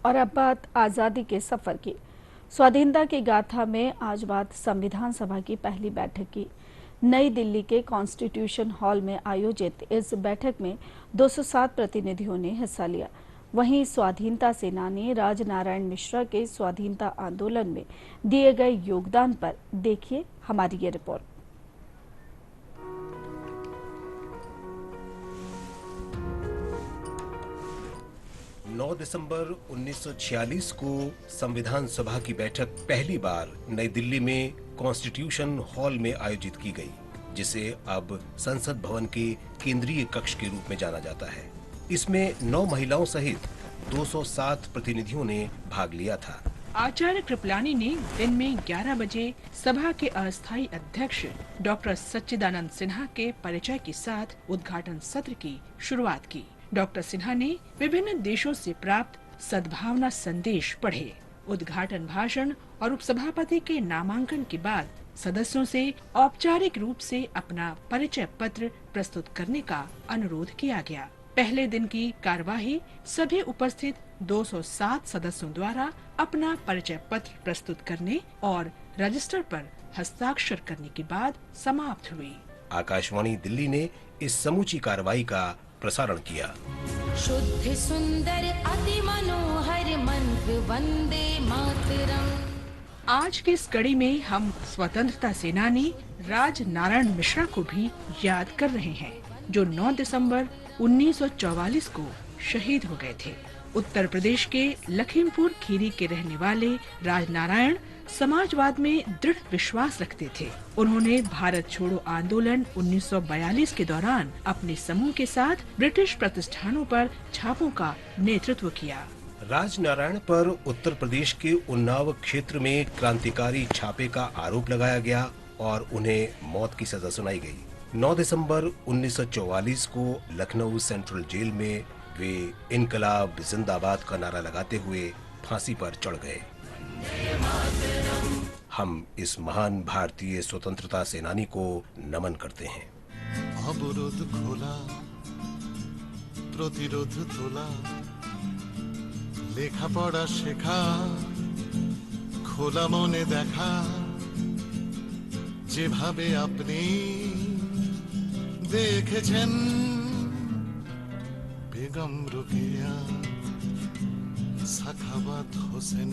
और अब बात आज़ादी के सफर की। स्वाधीनता की गाथा में आज बात संविधान सभा की पहली बैठक की। नई दिल्ली के कॉन्स्टिट्यूशन हॉल में आयोजित इस बैठक में 207 प्रतिनिधियों ने हिस्सा लिया। वहीं स्वाधीनता सेनानी राजनारायण मिश्रा के स्वाधीनता आंदोलन में दिए गए योगदान पर देखिए हमारी ये रिपोर्ट। 9 दिसंबर 1946 को संविधान सभा की बैठक पहली बार नई दिल्ली में कॉन्स्टिट्यूशन हॉल में आयोजित की गई, जिसे अब संसद भवन के केंद्रीय कक्ष के रूप में जाना जाता है। इसमें 9 महिलाओं सहित 207 प्रतिनिधियों ने भाग लिया था। आचार्य कृपलानी ने दिन में 11 बजे सभा के अस्थायी अध्यक्ष डॉक्टर सच्चिदानंद सिन्हा के परिचय के साथ उद्घाटन सत्र की शुरुआत की। डॉक्टर सिन्हा ने विभिन्न देशों से प्राप्त सद्भावना संदेश पढ़े। उद्घाटन भाषण और उपसभापति के नामांकन के बाद सदस्यों से औपचारिक रूप से अपना परिचय पत्र प्रस्तुत करने का अनुरोध किया गया। पहले दिन की कार्यवाही सभी उपस्थित 207 सदस्यों द्वारा अपना परिचय पत्र प्रस्तुत करने और रजिस्टर पर हस्ताक्षर करने के बाद समाप्त हुई। आकाशवाणी दिल्ली ने इस समूची कार्रवाई का प्रसारण किया। शुद्ध सुंदर अति मनोहर मंत्र वंदे मातरम। आज की इस कड़ी में हम स्वतंत्रता सेनानी राजनारायण मिश्रा को भी याद कर रहे हैं, जो 9 दिसंबर 1944 को शहीद हो गए थे। उत्तर प्रदेश के लखीमपुर खीरी के रहने वाले राजनारायण समाजवाद में दृढ़ विश्वास रखते थे। उन्होंने भारत छोड़ो आंदोलन 1942 के दौरान अपने समूह के साथ ब्रिटिश प्रतिष्ठानों पर छापों का नेतृत्व किया। राजनारायण पर उत्तर प्रदेश के उन्नाव क्षेत्र में क्रांतिकारी छापे का आरोप लगाया गया और उन्हें मौत की सजा सुनाई गई। 9 दिसंबर 1944 को लखनऊ सेंट्रल जेल में वे इनकलाब जिंदाबाद का नारा लगाते हुए फांसी पर चढ़ गए। हम इस महान भारतीय स्वतंत्रता सेनानी को नमन करते हैं। अवरोध खोला, प्रतिरोध तोला, लेखा पढ़ा शेखा, খোলা মনে দেখা, যেভাবে আপনি দেখেছেন বেগম রোকেয়া সাখাওয়াত হোসেন।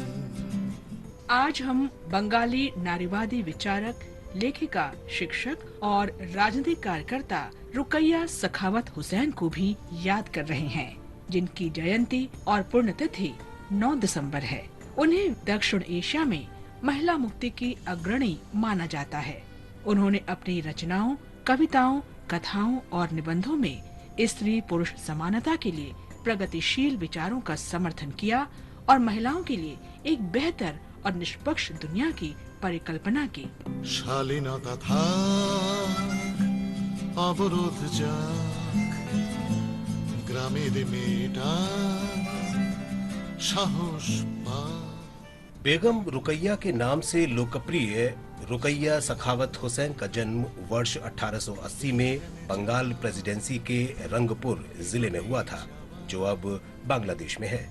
आज हम बंगाली नारीवादी विचारक, लेखिका, शिक्षक और राजनीतिक कार्यकर्ता रुकैया सखावत हुसैन को भी याद कर रहे हैं, जिनकी जयंती और पुण्यतिथि 9 दिसंबर है। उन्हें दक्षिण एशिया में महिला मुक्ति की अग्रणी माना जाता है। उन्होंने अपनी रचनाओं, कविताओं, कथाओं और निबंधों में स्त्री पुरुष समानता के लिए प्रगतिशील विचारों का समर्थन किया और महिलाओं के लिए एक बेहतर और निष्पक्ष दुनिया की परिकल्पना की। शालीनता था अवरोध जाग, ग्रामेर मेटा साहस पा। बेगम रुकैया के नाम से लोकप्रिय रुकैया सखावत हुसैन का जन्म वर्ष 1880 में बंगाल प्रेसिडेंसी के रंगपुर जिले में हुआ था, जो अब बांग्लादेश में है।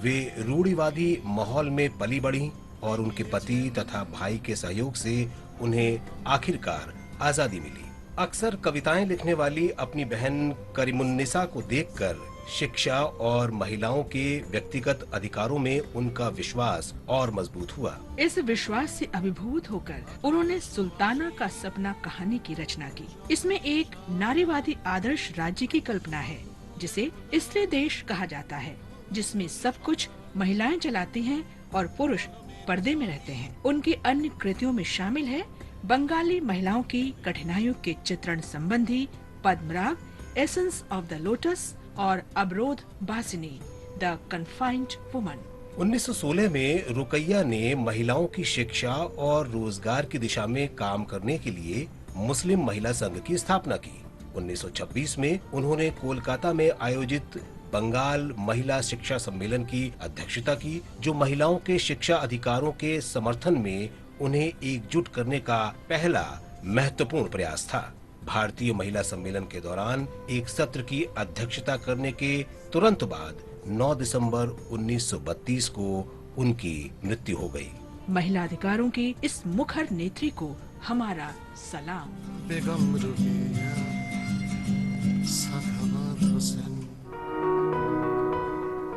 वे रूढ़िवादी माहौल में पली बढ़ी और उनके पति तथा भाई के सहयोग से उन्हें आखिरकार आजादी मिली। अक्सर कविताएं लिखने वाली अपनी बहन करीमुन्निसा को देखकर शिक्षा और महिलाओं के व्यक्तिगत अधिकारों में उनका विश्वास और मजबूत हुआ। इस विश्वास से अभिभूत होकर उन्होंने सुल्ताना का सपना कहानी की रचना की। इसमें एक नारीवादी आदर्श राज्य की कल्पना है, जिसे स्त्री देश कहा जाता है, जिसमें सब कुछ महिलाएं चलाती हैं और पुरुष पर्दे में रहते हैं। उनकी अन्य कृतियों में शामिल है बंगाली महिलाओं की कठिनाइयों के चित्रण संबंधी पद्मराग, एसेंस ऑफ द लोटस और अवरोध बासिनी, द कन्फाइंड वुमन। 1916 में रुकैया ने महिलाओं की शिक्षा और रोजगार की दिशा में काम करने के लिए मुस्लिम महिला संघ की स्थापना की। 1926 में उन्होंने कोलकाता में आयोजित बंगाल महिला शिक्षा सम्मेलन की अध्यक्षता की, जो महिलाओं के शिक्षा अधिकारों के समर्थन में उन्हें एकजुट करने का पहला महत्वपूर्ण प्रयास था। भारतीय महिला सम्मेलन के दौरान एक सत्र की अध्यक्षता करने के तुरंत बाद 9 दिसंबर 1932 को उनकी मृत्यु हो गई। महिला अधिकारों की इस मुखर नेत्री को हमारा सलाम। बेगम रुकिया